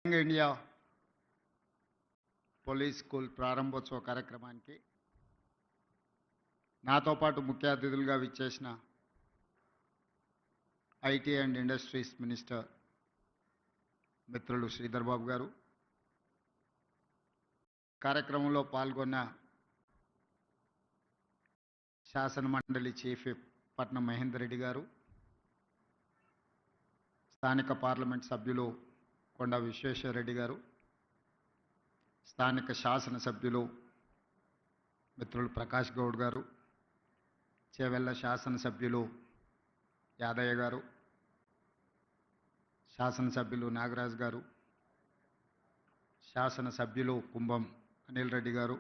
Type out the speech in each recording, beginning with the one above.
Young India police school ప్రారంభోత్సవ కార్యక్రమానికి నాతో పాటు ముఖ్య అతిథులుగా విచ్చేసిన ఐటీ అండ్ ఇండస్ట్రీస్ మినిస్టర్ మిత్రులు శ్రీధర్ బాబు గారు, కార్యక్రమంలో పాల్గొన్న శాసన మండలి చీఫ్ విప్ పట్నం మహేందర్ రెడ్డి గారు, స్థానిక పార్లమెంట్ సభ్యులు కొండ విశ్వేశ్వరరెడ్డి గారు, స్థానిక శాసనసభ్యులు మిత్రులు ప్రకాష్ గౌడ్ గారు, చేవెళ్ళ శాసనసభ్యులు యాదయ్య గారు, శాసనసభ్యులు నాగరాజ్ గారు, శాసనసభ్యులు కుంభం అనిల్ రెడ్డి గారు,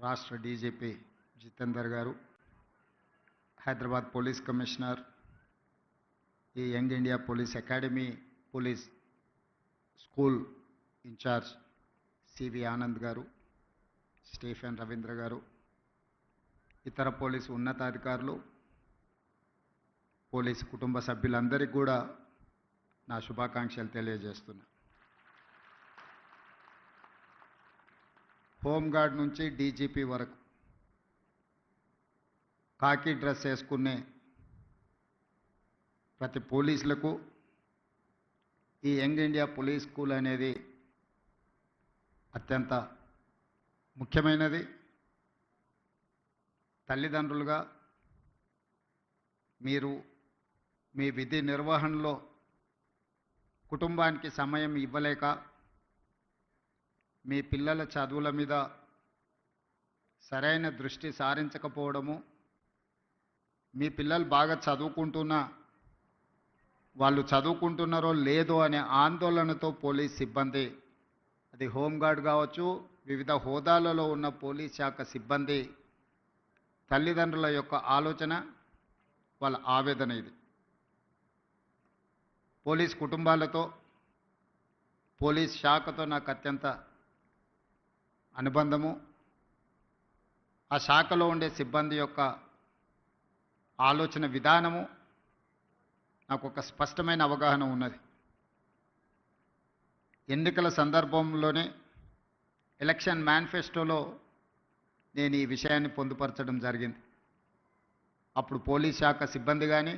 రాష్ట్ర డీజీపీ జితేందర్ గారు, హైదరాబాద్ పోలీస్ కమిషనర్, ఈ young India police academy police school incharge CV Anand గారు, స్టీఫెన్ రవీంద్ర గారు, ఇతర పోలీసు ఉన్నతాధికారులు, పోలీసు కుటుంబ సభ్యులందరికీ కూడా నా శుభాకాంక్షలు తెలియజేస్తున్నా. హోంగార్డ్ నుంచి డీజీపీ వరకు కాకి డ్రెస్ వేసుకునే ప్రతి పోలీసులకు ఈ యంగ్ ఇండియా పోలీస్ స్కూల్ అనేది అత్యంత ముఖ్యమైనది. తల్లిదండ్రులుగా మీరు మీ విధి నిర్వహణలో కుటుంబానికి సమయం ఇవ్వలేక మీ పిల్లల చదువుల మీద సరైన దృష్టి సారించకపోవడము, మీ పిల్లలు బాగా చదువుకుంటున్నా వాళ్ళు చదువుకుంటున్నారో లేదో అనే ఆందోళనతో పోలీస్ సిబ్బంది, అది హోంగార్డ్ కావచ్చు, వివిధ హోదాలలో ఉన్న పోలీస్ శాఖ సిబ్బంది తల్లిదండ్రుల యొక్క ఆలోచన, వాళ్ళ ఆవేదన ఇది. పోలీస్ కుటుంబాలతో, పోలీస్ శాఖతో నాకు అత్యంత అనుబంధము. ఆ శాఖలో ఉండే సిబ్బంది యొక్క ఆలోచన విధానము నాకు ఒక స్పష్టమైన అవగాహన ఉన్నది. ఎన్నికల సందర్భంలోనే ఎలక్షన్ మేనిఫెస్టోలో నేను ఈ విషయాన్ని పొందుపరచడం జరిగింది. అప్పుడు పోలీస్ శాఖ సిబ్బంది కానీ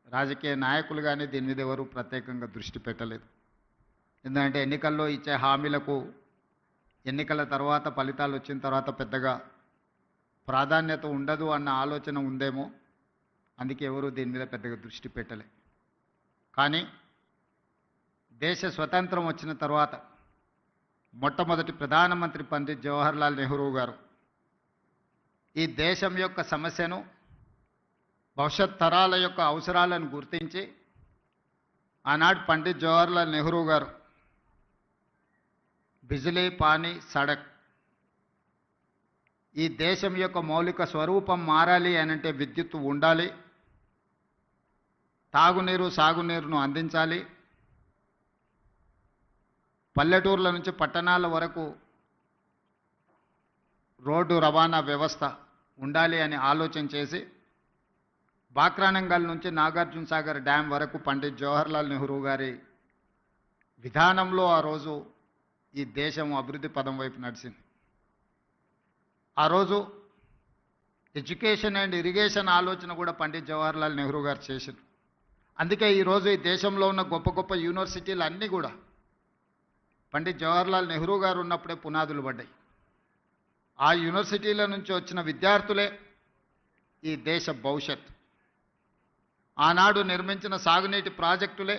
రాజకీయ నాయకులు కానీ దీని మీద ఎవరు ప్రత్యేకంగా దృష్టి పెట్టలేదు. ఎందుకంటే ఎన్నికల్లో ఇచ్చే హామీలకు ఎన్నికల తర్వాత ఫలితాలు వచ్చిన తర్వాత పెద్దగా ప్రాధాన్యత ఉండదు అన్న ఆలోచన ఉందేమో, అందుకే ఎవరు దీని మీద పెద్దగా దృష్టి పెట్టలే. కానీ దేశ స్వతంత్రం వచ్చిన తర్వాత మొట్టమొదటి ప్రధానమంత్రి పండిత్ జవహర్లాల్ నెహ్రూ గారు ఈ దేశం యొక్క సమస్యను, భవిష్యత్ తరాల యొక్క అవసరాలను గుర్తించి ఆనాడు పండిత్ జవహర్లాల్ నెహ్రూ గారు బిజిలీ, పానీ, సడక్, ఈ దేశం యొక్క మౌలిక స్వరూపం మారాలి అనంటే విద్యుత్తు ఉండాలి, తాగునీరు సాగునీరును అందించాలి, పల్లెటూర్ల నుంచి పట్టణాల వరకు రోడ్డు రవాణా వ్యవస్థ ఉండాలి అని ఆలోచన చేసి బాక్రానంగల్ నుంచి నాగార్జున సాగర్ డ్యామ్ వరకు పండిత్ జవహర్లాల్ నెహ్రూ గారి విధానంలో ఆ రోజు ఈ దేశం అభివృద్ధి పదం వైపు నడిచింది. ఆ రోజు ఎడ్యుకేషన్ అండ్ ఇరిగేషన్ ఆలోచన కూడా పండిత్ జవహర్లాల్ నెహ్రూ గారు చేసింది. అందుకే ఈరోజు ఈ దేశంలో ఉన్న గొప్ప గొప్ప యూనివర్సిటీలు అన్నీ కూడా పండిత్ జవహర్లాల్ నెహ్రూ గారు ఉన్నప్పుడే పునాదులు పడ్డాయి. ఆ యూనివర్సిటీల నుంచి వచ్చిన విద్యార్థులే ఈ దేశ భవిష్యత్. ఆనాడు నిర్మించిన సాగునీటి ప్రాజెక్టులే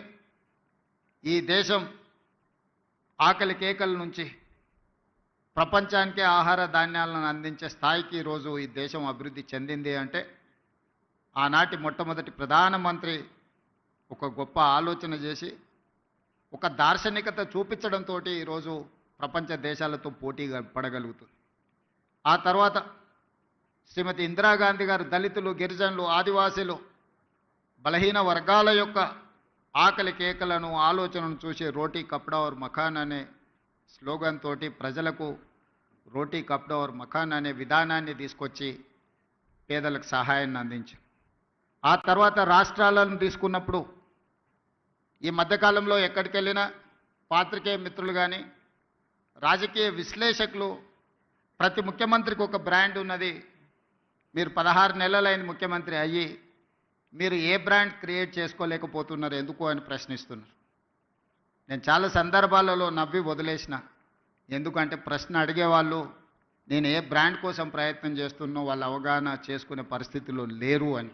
ఈ దేశం ఆకలి కేకల నుంచి ప్రపంచానికే ఆహార ధాన్యాలను అందించే స్థాయికి ఈరోజు ఈ దేశం అభివృద్ధి చెందింది అంటే ఆనాటి మొట్టమొదటి ప్రధానమంత్రి ఒక గొప్ప ఆలోచన చేసి ఒక దార్శనికత చూపించడంతో ఈరోజు ప్రపంచ దేశాలతో పోటీగా పడగలుగుతుంది. ఆ తర్వాత శ్రీమతి ఇందిరాగాంధీ గారు దళితులు, గిరిజనులు, ఆదివాసీలు, బలహీన వర్గాల యొక్క ఆకలి కేకలను, ఆలోచనను చూసి రోటీ కప్డా ఔర్ మకాన్ అనే స్లోగన్ తోటి ప్రజలకు రోటీ కప్డా ఔర్ మకాన్ అనే విధానాన్ని తీసుకొచ్చి పేదలకు సహాయాన్ని అందించారు. ఆ తర్వాత రాష్ట్రాలను తీసుకున్నప్పుడు ఈ మధ్యకాలంలో ఎక్కడికి వెళ్ళినా పాత్రికేయ మిత్రులు కానీ రాజకీయ విశ్లేషకులు ప్రతి ముఖ్యమంత్రికి ఒక బ్రాండ్ ఉన్నది. మీరు 16 నెలలైంది ముఖ్యమంత్రి అయ్యి మీరు ఏ బ్రాండ్ క్రియేట్ చేసుకోలేకపోతున్నారు ఎందుకు అని ప్రశ్నిస్తున్నారు. నేను చాలా సందర్భాలలో నవ్వి వదిలేసిన. ఎందుకంటే ప్రశ్న అడిగేవాళ్ళు నేను ఏ బ్రాండ్ కోసం ప్రయత్నం చేస్తున్నో వాళ్ళు అవగాహన చేసుకునే పరిస్థితిలో లేరు అని.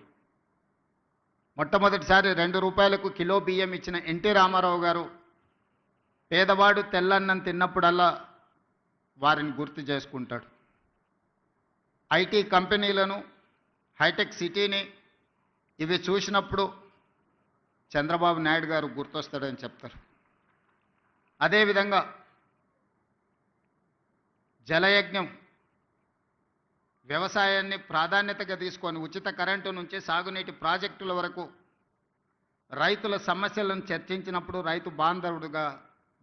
మొట్టమొదటిసారి 2 రూపాయలకు కిలో బియ్యం ఇచ్చిన ఎన్టీ రామారావు గారు పేదవాడు తెల్లన్నం తిన్నప్పుడల్లా వారిని గుర్తు చేసుకుంటాడు. ఐటీ కంపెనీలను, హైటెక్ సిటీని ఇవి చూసినప్పుడు చంద్రబాబు నాయుడు గారు గుర్తొస్తాడని చెప్తారు. అదేవిధంగా జలయజ్ఞం వ్యవసాయాన్ని ప్రాధాన్యతగా తీసుకొని ఉచిత కరెంటు నుంచి సాగునీటి ప్రాజెక్టుల వరకు రైతుల సమస్యలను చర్చించినప్పుడు రైతు బాంధవుడుగా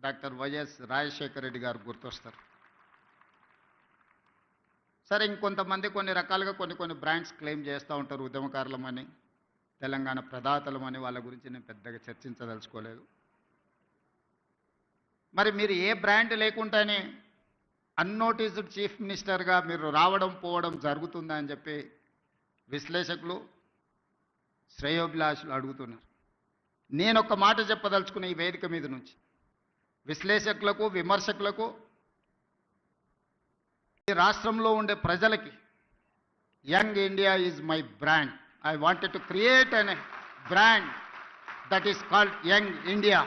డాక్టర్ వైఎస్ రాజశేఖర రెడ్డి గారు గుర్తొస్తారు. సరే, ఇంకొంతమంది కొన్ని రకాలుగా కొన్ని బ్రాండ్స్ క్లెయిమ్ చేస్తూ ఉంటారు. ఉద్యమకారులమని, తెలంగాణ ప్రదాతలమని. వాళ్ళ గురించి నేను పెద్దగా చర్చించదలుచుకోలేదు. మరి మీరు ఏ బ్రాండ్ లేకుండానే అన్నోటీస్డ్ చీఫ్ మినిస్టర్గా మీరు రావడం పోవడం జరుగుతుందా అని చెప్పి విశ్లేషకులు, శ్రేయోభిలాషులు అడుగుతున్నారు. నేను ఒక మాట చెప్పదలుచుకున్న ఈ వేదిక మీద నుంచి విశ్లేషకులకు, విమర్శకులకు, ఈ రాష్ట్రంలో ఉండే ప్రజలకి, young India is my brand. I wanted to create an brand that is called young India.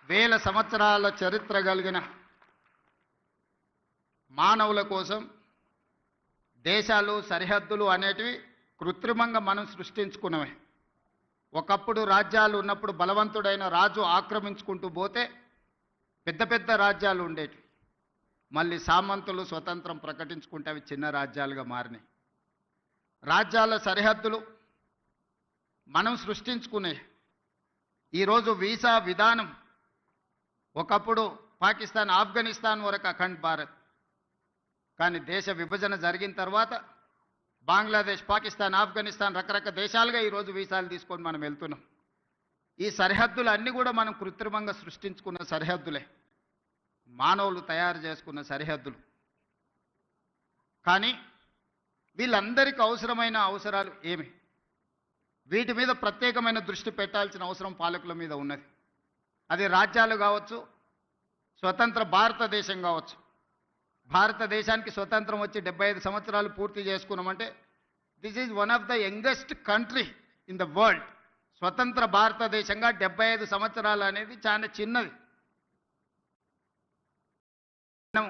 1000 సంవత్సరాల చరిత్ర కలిగిన మానవుల కోసం దేశాలు, సరిహద్దులు అనేటివి కృత్రిమంగా మనం సృష్టించుకున్నవే. ఒకప్పుడు రాజ్యాలు ఉన్నప్పుడు బలవంతుడైన రాజు ఆక్రమించుకుంటూ పోతే పెద్ద పెద్ద రాజ్యాలు ఉండేటివి. మళ్ళీ సామంతులు స్వతంత్రం ప్రకటించుకుంటే అవి చిన్న రాజ్యాలుగా మారినాయి. రాజ్యాల సరిహద్దులు మనం సృష్టించుకునే. ఈరోజు వీసా విధానం ఒకప్పుడు పాకిస్తాన్, ఆఫ్ఘనిస్తాన్ వరకు అఖండ్ భారత్. కానీ దేశ విభజన జరిగిన తర్వాత బంగ్లాదేశ్, పాకిస్తాన్, ఆఫ్ఘనిస్తాన్ రకరకాల దేశాలుగా ఈరోజు వీసాలు తీసుకొని మనం వెళ్తున్నాం. ఈ సరిహద్దులు అన్నీ కూడా మనం కృత్రిమంగా సృష్టించుకున్న సరిహద్దులే, మానవులు తయారు చేసుకున్న సరిహద్దులు. కానీ వీళ్ళందరికీ అవసరమైన అవసరాలు ఏమి? వీటి మీద ప్రత్యేకమైన దృష్టి పెట్టాల్సిన అవసరం పాలకుల మీద ఉన్నది. అది రాజ్యాలు కావచ్చు, స్వతంత్ర భారతదేశం కావచ్చు. భారతదేశానికి స్వతంత్రం వచ్చి 75 సంవత్సరాలు పూర్తి చేసుకున్నామంటే this is one of the youngest country in the world. స్వతంత్ర భారతదేశంగా 75 సంవత్సరాలు అనేది చాలా చిన్నది. మనం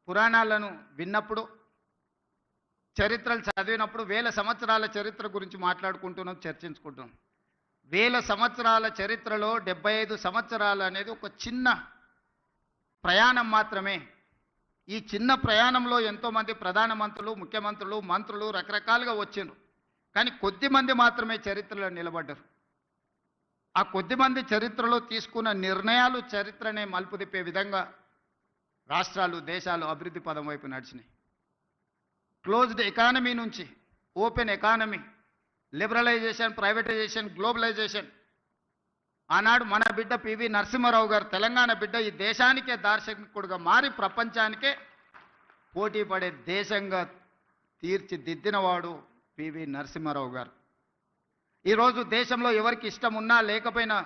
పురాణాలను విన్నప్పుడు, చరిత్రలు చదివినప్పుడు 1000 సంవత్సరాల చరిత్ర గురించి మాట్లాడుకుంటున్నాం, చర్చించుకుంటున్నాం. 1000 సంవత్సరాల చరిత్రలో 75 సంవత్సరాలు అనేది ఒక చిన్న ప్రయాణం మాత్రమే. ఈ చిన్న ప్రయాణంలో ఎంతోమంది ప్రధానమంత్రులు, ముఖ్యమంత్రులు, మంత్రులు రకరకాలుగా వచ్చిండ్రు. కానీ కొద్దిమంది మాత్రమే చరిత్రలో నిలబడ్డారు. ఆ కొద్దిమంది చరిత్రలో తీసుకున్న నిర్ణయాలు చరిత్రనే మలుపు తిప్పే విధంగా రాష్ట్రాలు, దేశాలు అభివృద్ధి పదం వైపు నడిచినాయి. క్లోజ్డ్ ఎకానమీ నుంచి open economy, liberalisation, privatisation, globalisation. ఆనాడు మన బిడ్డ పివి నరసింహారావు గారు, తెలంగాణ బిడ్డ, ఈ దేశానికే దార్శనికుడుగా మారి ప్రపంచానికే పోటీ పడే దేశంగా తీర్చిదిద్దినవాడు పివి నరసింహారావు గారు. ఈరోజు దేశంలో ఎవరికి ఇష్టం ఉన్నా లేకపోయినా,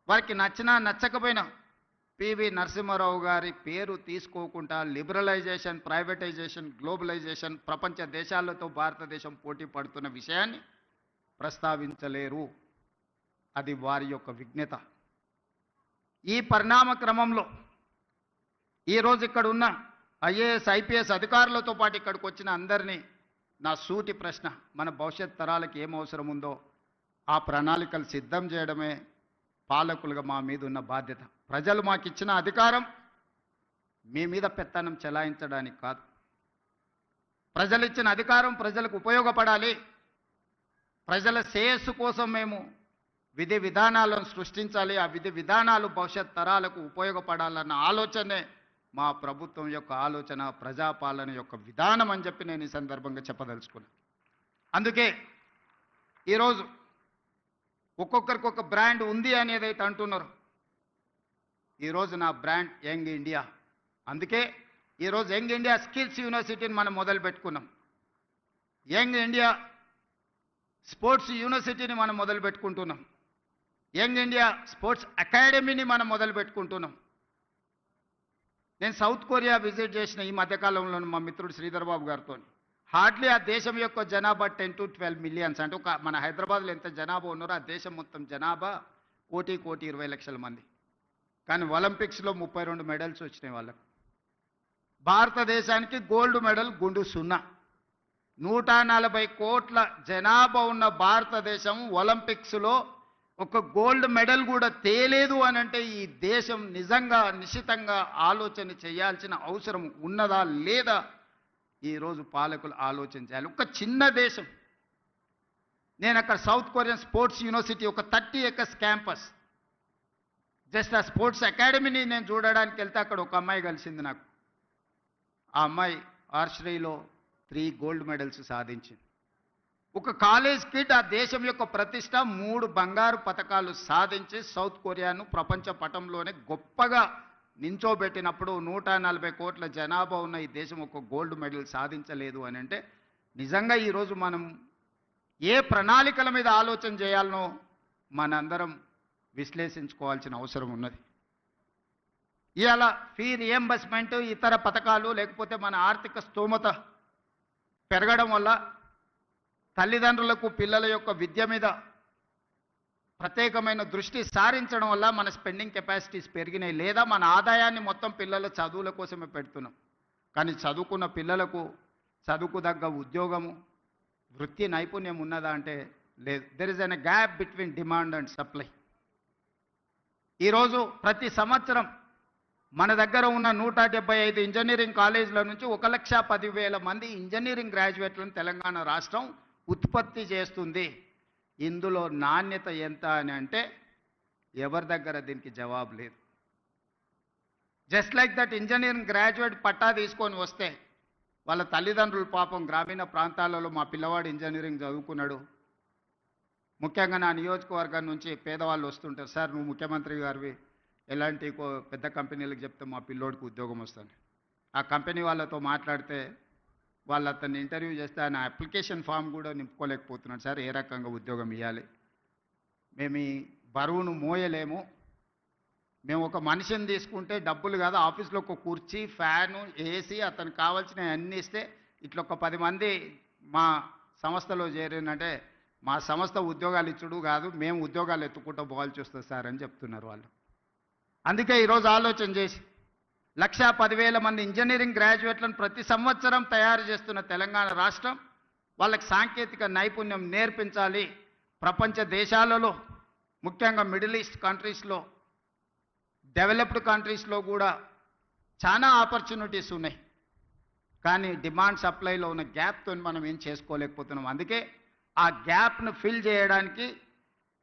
వారికి నచ్చినా నచ్చకపోయినా పివి నరసింహారావు గారి పేరు తీసుకోకుండా లిబరలైజేషన్, ప్రైవేటైజేషన్, గ్లోబలైజేషన్, ప్రపంచ దేశాలతో భారతదేశం పోటీ పడుతున్న విషయాన్ని ప్రస్తావించలేరు. అది వారి యొక్క విజ్ఞత. ఈ పరిణామ క్రమంలో ఈరోజు ఇక్కడ ఉన్న ఐఏఎస్, ఐపీఎస్ అధికారులతో పాటు ఇక్కడికి వచ్చిన అందరినీ నా సూటి ప్రశ్న, మన భవిష్యత్ తరాలకు ఏం అవసరం ఉందో ఆ ప్రణాళికలు సిద్ధం చేయడమే పాలకులుగా మా మీద ఉన్న బాధ్యత. ప్రజలు మాకు ఇచ్చిన అధికారం మీ మీద పెత్తనం చెలాయించడానికి కాదు. ప్రజలు ఇచ్చిన అధికారం ప్రజలకు ఉపయోగపడాలి. ప్రజల శ్రేయస్సు కోసం మేము విధి విధానాలను సృష్టించాలి. ఆ విధి విధానాలు భవిష్యత్ తరాలకు ఉపయోగపడాలన్న ఆలోచనే మా ప్రభుత్వం యొక్క ఆలోచన, ప్రజాపాలన యొక్క విధానం అని చెప్పి నేను ఈ సందర్భంగా చెప్పదలుచుకున్నాను. అందుకే ఈరోజు ఒక్కొక్కరికి ఒక బ్రాండ్ ఉంది అనేదైతే అంటున్నారు, ఈరోజు నా బ్రాండ్ యంగ్ ఇండియా. అందుకే ఈరోజు యంగ్ ఇండియా స్కిల్స్ యూనివర్సిటీని మనం మొదలు పెట్టుకున్నాం. యంగ్ ఇండియా స్పోర్ట్స్ యూనివర్సిటీని మనం మొదలు పెట్టుకుంటున్నాం. యంగ్ ఇండియా స్పోర్ట్స్ అకాడమీని మనం మొదలు పెట్టుకుంటున్నాం. నేను సౌత్ కొరియా విజిట్ చేసిన ఈ మధ్యకాలంలో మా మిత్రుడు శ్రీధర్ బాబు గారితో. హార్డ్లీ ఆ దేశం యొక్క జనాభా 10 to 12 మిలియన్స్. అంటే మన హైదరాబాద్లో ఎంత జనాభా ఉన్నారో ఆ దేశం మొత్తం జనాభా 1,20,00,000 మంది. కానీ ఒలింపిక్స్లో 32 మెడల్స్ వచ్చినాయి వాళ్ళకు. భారతదేశానికి గోల్డ్ మెడల్ గుండు 0. 140 కోట్ల జనాభా ఉన్న భారతదేశం ఒలింపిక్స్లో ఒక గోల్డ్ మెడల్ కూడా తేలేదు అని అంటే ఈ దేశం నిజంగా నిశితంగా ఆలోచన చేయాల్సిన అవసరం ఉన్నదా లేదా ఈరోజు పాలకులు ఆలోచన చేయాలి. ఒక చిన్న దేశం. నేను అక్కడ సౌత్ కొరియన్ స్పోర్ట్స్ యూనివర్సిటీ ఒక 30 acres క్యాంపస్, జస్ట్ ఆ స్పోర్ట్స్ అకాడమీని నేను చూడడానికి వెళ్తే అక్కడ ఒక అమ్మాయి కలిసింది నాకు. ఆ అమ్మాయి ఆర్చరీలో 3 గోల్డ్ మెడల్స్ సాధించింది. ఒక కాలేజ్ కిడ్ ఆ దేశం యొక్క ప్రతిష్ట 3 బంగారు పతకాలు సాధించి సౌత్ కొరియాను ప్రపంచ పటంలోనే గొప్పగా నించోబెట్టినప్పుడు 140 కోట్ల జనాభా ఉన్న ఈ దేశం ఒక గోల్డ్ మెడల్ సాధించలేదు అని అంటే నిజంగా ఈరోజు మనం ఏ ప్రణాళికల మీద ఆలోచన చేయాలనో మనందరం విశ్లేషించుకోవాల్సిన అవసరం ఉన్నది. ఇవాళ ఫీ రియంబర్స్మెంట్, ఇతర పథకాలు, లేకపోతే మన ఆర్థిక స్తోమత పెరగడం వల్ల తల్లిదండ్రులకు పిల్లల యొక్క విద్య మీద ప్రత్యేకమైన దృష్టి సారించడం వల్ల మన స్పెండింగ్ కెపాసిటీస్ పెరిగినాయి. లేదా మన ఆదాయాన్ని మొత్తం పిల్లల చదువుల కోసమే పెడుతున్నాం. కానీ చదువుకున్న పిల్లలకు చదువుకు తగ్గ ఉద్యోగము, వృత్తి నైపుణ్యం ఉన్నదా అంటే లేదు. There is an gap between demand and supply. ఈరోజు ప్రతి సంవత్సరం మన దగ్గర ఉన్న 175 ఇంజనీరింగ్ కాలేజీల నుంచి 1,10,000 మంది ఇంజనీరింగ్ గ్రాడ్యుయేట్లను తెలంగాణ రాష్ట్రం ఉత్పత్తి చేస్తుంది. ఇందులో నాణ్యత ఎంత అని అంటే ఎవరి దగ్గర దీనికి జవాబు లేదు. Just like that engineering graduate పట్టా తీసుకొని వస్తే వాళ్ళ తల్లిదండ్రులు పాపం గ్రామీణ ప్రాంతాలలో మా పిల్లవాడు ఇంజనీరింగ్ చదువుకున్నాడు. ముఖ్యంగా నా నియోజకవర్గం నుంచి పేదవాళ్ళు వస్తుంటారు, సార్ నువ్వు ముఖ్యమంత్రి గారివి ఎలాంటి పెద్ద కంపెనీలకు చెప్తే మా పిల్లోడికి ఉద్యోగం వస్తుంది. ఆ కంపెనీ వాళ్ళతో మాట్లాడితే వాళ్ళు అతన్ని ఇంటర్వ్యూ చేస్తే ఆయన అప్లికేషన్ ఫామ్ కూడా నింపుకోలేకపోతున్నాడు, సార్ ఏ రకంగా ఉద్యోగం ఇవ్వాలి, మేము ఈ బరువును మోయలేము, మేము ఒక మనిషిని తీసుకుంటే డబ్బులు కాదు, ఆఫీస్లో ఒక కుర్చీ, ఫ్యాను, ఏసీ, అతనికి కావాల్సినవి అన్నీ ఇస్తే ఇట్లా ఒక 10 మంది మా సంస్థలో చేరినంటే మా సంస్థ ఉద్యోగాలు ఇచ్చుడు కాదు, మేము ఉద్యోగాలు ఎత్తుకుంటూ పోవాల్సి వస్తుంది సార్ అని చెప్తున్నారు వాళ్ళు. అందుకే ఈరోజు ఆలోచన చేసి 1,10,000 మంది ఇంజనీరింగ్ గ్రాడ్యుయేట్లను ప్రతి సంవత్సరం తయారు చేస్తున్న తెలంగాణ రాష్ట్రం వాళ్ళకి సాంకేతిక నైపుణ్యం నేర్పించాలి. ప్రపంచ దేశాలలో ముఖ్యంగా మిడిల్ ఈస్ట్ కంట్రీస్లో, డెవలప్డ్ కంట్రీస్లో కూడా చాలా ఆపర్చునిటీస్ ఉన్నాయి. కానీ డిమాండ్ సప్లైలో ఉన్న గ్యాప్తో మనం ఏం చేసుకోలేకపోతున్నాం. అందుకే ఆ గ్యాప్ను ఫిల్ చేయడానికి,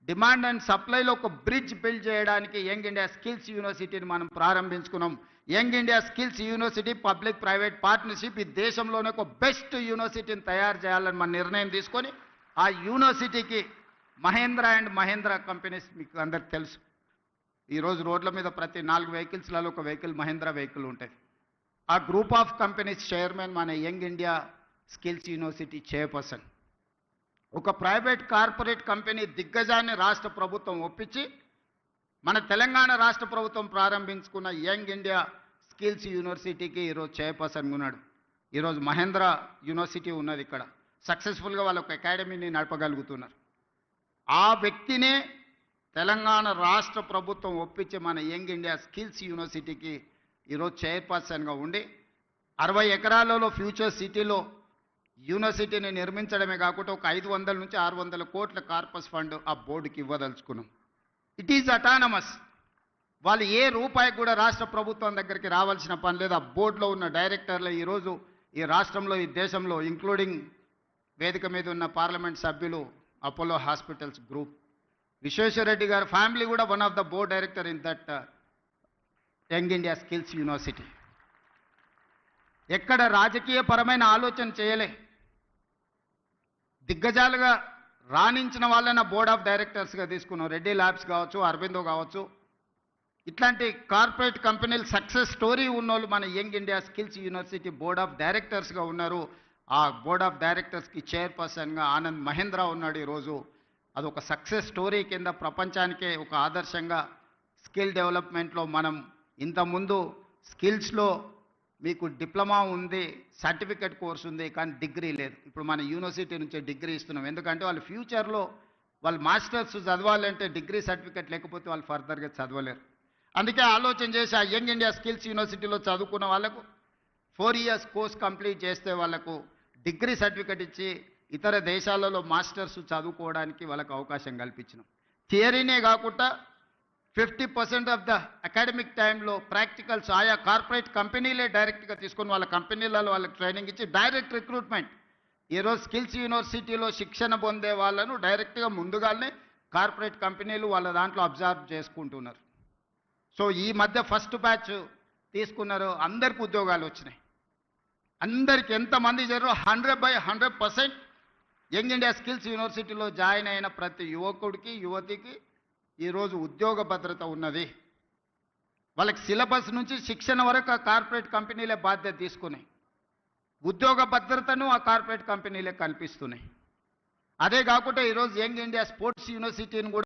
డిమాండ్ అండ్ సప్లైలో ఒక బ్రిడ్జ్ బిల్డ్ చేయడానికి యంగ్ ఇండియా స్కిల్స్ యూనివర్సిటీని మనం ప్రారంభించుకున్నాం. Young India skills university public private partnership ఈ దేశంలోనే ఒక బెస్ట్ యూనివర్సిటీని తయారు చేయాలని మన నిర్ణయం తీసుకొని ఆ యూనివర్సిటీకి మహేంద్ర అండ్ మహేంద్ర కంపెనీస్ మీకు అందరికి తెలుసు. ఈరోజు రోడ్ల మీద ప్రతి 4 వెహికల్స్లలో ఒక వెహికల్ మహేంద్ర వెహికల్ ఉంటాయి. ఆ గ్రూప్ ఆఫ్ కంపెనీస్ చైర్మన్ మన young India skills university chairperson. ఒక ప్రైవేట్ కార్పొరేట్ కంపెనీ దిగ్గజాన్ని రాష్ట్ర ప్రభుత్వం ఒప్పించి మన తెలంగాణ రాష్ట్ర ప్రభుత్వం ప్రారంభించుకున్న యంగ్ ఇండియా స్కిల్స్ యూనివర్సిటీకి ఈరోజు చైర్పర్సన్గా ఉన్నాడు. ఈరోజు మహేంద్ర యూనివర్సిటీ ఉన్నది ఇక్కడ. సక్సెస్ఫుల్గా వాళ్ళు ఒక అకాడమీని నడపగలుగుతున్నారు. ఆ వ్యక్తినే తెలంగాణ రాష్ట్ర ప్రభుత్వం ఒప్పించి మన యంగ్ ఇండియా స్కిల్స్ యూనివర్సిటీకి ఈరోజు చైర్పర్సన్గా ఉండి 60 ఎకరాలలో ఫ్యూచర్ సిటీలో యూనివర్సిటీని నిర్మించడమే కాకుండా ఒక 500 నుంచి 600 కోట్ల కార్పస్ ఫండ్ ఆ బోర్డుకి ఇవ్వదలుచుకున్నాం. It is autonomous. వాళ్ళు ఏ రూపాయి కూడా రాష్ట్ర ప్రభుత్వం దగ్గరికి రావాల్సిన పని లేదు. ఆ బోర్డులో ఉన్న డైరెక్టర్లు ఈరోజు ఈ రాష్ట్రంలో, ఈ దేశంలో, ఇంక్లూడింగ్ వేదిక మీద ఉన్న పార్లమెంట్ సభ్యులు, అపోలో హాస్పిటల్స్ గ్రూప్, విశ్వేశ్వరరెడ్డి గారి ఫ్యామిలీ కూడా one of the board director in that young India skills university. ఎక్కడ రాజకీయ పరమైన ఆలోచన చేయలే. దిగ్గజాలుగా రాణించిన వాళ్ళని బోర్డ్ ఆఫ్ డైరెక్టర్స్గా తీసుకున్నాం. రెడ్డి ల్యాబ్స్ కావచ్చు, అరబిందో కావచ్చు, ఇట్లాంటి కార్పొరేట్ కంపెనీలు సక్సెస్ స్టోరీ ఉన్నోళ్ళు మన young India skills university board of డైరెక్టర్స్గా ఉన్నారు. ఆ బోర్డ్ ఆఫ్ డైరెక్టర్స్కి చైర్పర్సన్గా ఆనంద్ మహేంద్ర ఉన్నాడు. ఈరోజు అదొక సక్సెస్ స్టోరీ కింద ప్రపంచానికే ఒక ఆదర్శంగా స్కిల్ డెవలప్మెంట్లో మనం ఇంతకుముందు స్కిల్స్లో మీకు డిప్లొమా ఉంది, సర్టిఫికెట్ కోర్స్ ఉంది, కానీ డిగ్రీ లేదు. ఇప్పుడు మన యూనివర్సిటీ నుంచి డిగ్రీ ఇస్తున్నాం. ఎందుకంటే వాళ్ళు ఫ్యూచర్లో వాళ్ళు మాస్టర్స్ చదవాలంటే డిగ్రీ సర్టిఫికెట్ లేకపోతే వాళ్ళు ఫర్దర్గా చదవలేరు. అందుకే ఆలోచన చేసి ఆ యంగ్ ఇండియా స్కిల్స్ యూనివర్సిటీలో చదువుకున్న వాళ్ళకు 4 years కోర్స్ కంప్లీట్ చేస్తే వాళ్ళకు డిగ్రీ సర్టిఫికెట్ ఇచ్చి ఇతర దేశాలలో మాస్టర్స్ చదువుకోవడానికి వాళ్ళకు అవకాశం కల్పించినాం. థియరీనే కాకుండా 50% ఆఫ్ ద అకాడమిక్ టైంలో ప్రాక్టికల్స్ ఆయా కార్పొరేట్ కంపెనీలే డైరెక్ట్గా తీసుకొని వాళ్ళ కంపెనీలలో వాళ్ళకి ట్రైనింగ్ ఇచ్చి డైరెక్ట్ రిక్రూట్మెంట్. ఈరోజు స్కిల్స్ యూనివర్సిటీలో శిక్షణ పొందే వాళ్ళను డైరెక్ట్గా ముందుగానే కార్పొరేట్ కంపెనీలు వాళ్ళ దాంట్లో అబ్జర్వ్ చేసుకుంటున్నారు. సో ఈ మధ్య ఫస్ట్ బ్యాచ్ తీసుకున్నారు, అందరికి ఉద్యోగాలు వచ్చినాయి. అందరికి ఎంతమంది చేరారో 100% యంగ్ ఇండియా స్కిల్స్ యూనివర్సిటీలో జాయిన్ అయిన ప్రతి యువకుడికి యువతికి ఈరోజు ఉద్యోగ భద్రత ఉన్నది. వాళ్ళకి సిలబస్ నుంచి శిక్షణ వరకు ఆ కార్పొరేట్ కంపెనీలే బాధ్యత తీసుకున్నాయి. ఉద్యోగ భద్రతను ఆ కార్పొరేట్ కంపెనీలే కల్పిస్తున్నాయి. అదే కాకుండా ఈరోజు యంగ్ ఇండియా స్పోర్ట్స్ యూనివర్సిటీని కూడా